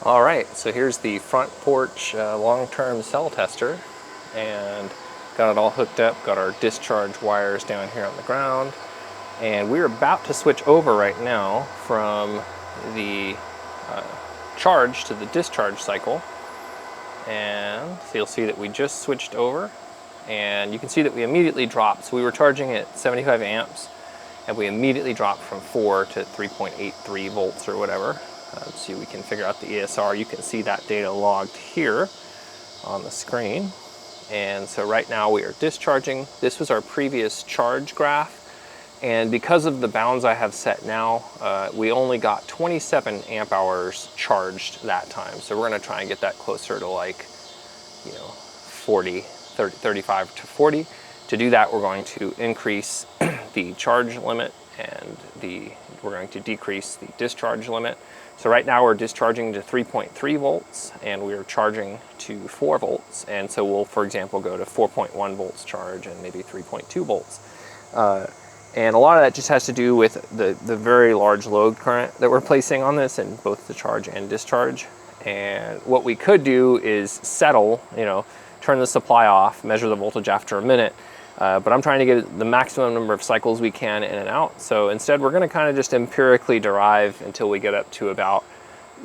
All right, so here's the front porch long-term cell tester, and got it all hooked up, got our discharge wires down here on the ground, and we're about to switch over right now from the charge to the discharge cycle. And so you'll see that we just switched over, and you can see that we immediately dropped. So we were charging at 75 amps, and we immediately dropped from 4 to 3.83 volts or whatever. So we can figure out the ESR. You can see that data logged here on the screen. And so right now we are discharging. This was our previous charge graph. And because of the bounds I have set now, we only got 27 amp hours charged that time. So we're gonna try and get that closer to like, 35 to 40. To do that, we're going to increase the charge limit and we're going to decrease the discharge limit. So right now we're discharging to 3.3 volts and we're charging to 4 volts. And so we'll, for example, go to 4.1 volts charge and maybe 3.2 volts. And a lot of that just has to do with the very large load current that we're placing on this in both the charge and discharge. And what we could do is settle, turn the supply off, measure the voltage after a minute. But I'm trying to get the maximum number of cycles we can in and out. So instead, we're going to kind of just empirically derive until we get up to about,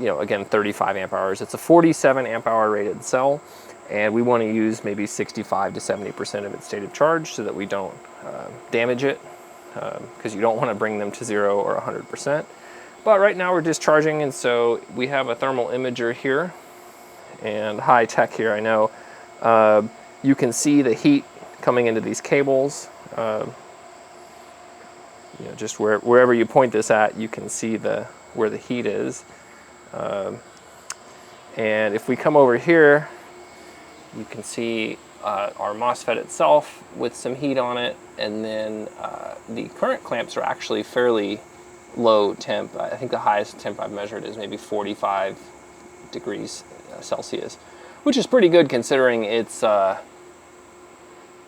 again, 35 amp hours. It's a 47 amp hour rated cell, and we want to use maybe 65 to 70% of its state of charge so that we don't damage it, because you don't want to bring them to 0 or 100%. But right now we're discharging, and so we have a thermal imager here, and high tech here, I know. You can see the heat coming into these cables. Just wherever you point this at, you can see where the heat is. And if we come over here, you can see our MOSFET itself with some heat on it, and then the current clamps are actually fairly low temp. I think the highest temp I've measured is maybe 45 degrees Celsius, which is pretty good considering it's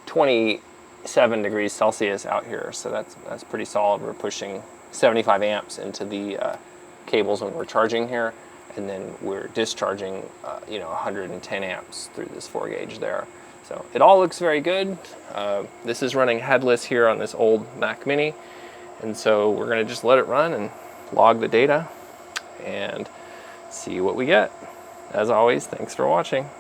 27 degrees Celsius out here, so that's pretty solid. We're pushing 75 amps into the cables when we're charging here, and then we're discharging 110 amps through this 4 gauge there. So it all looks very good. This is running headless here on this old Mac Mini, and so we're going to just let it run and log the data and see what we get. As always, thanks for watching.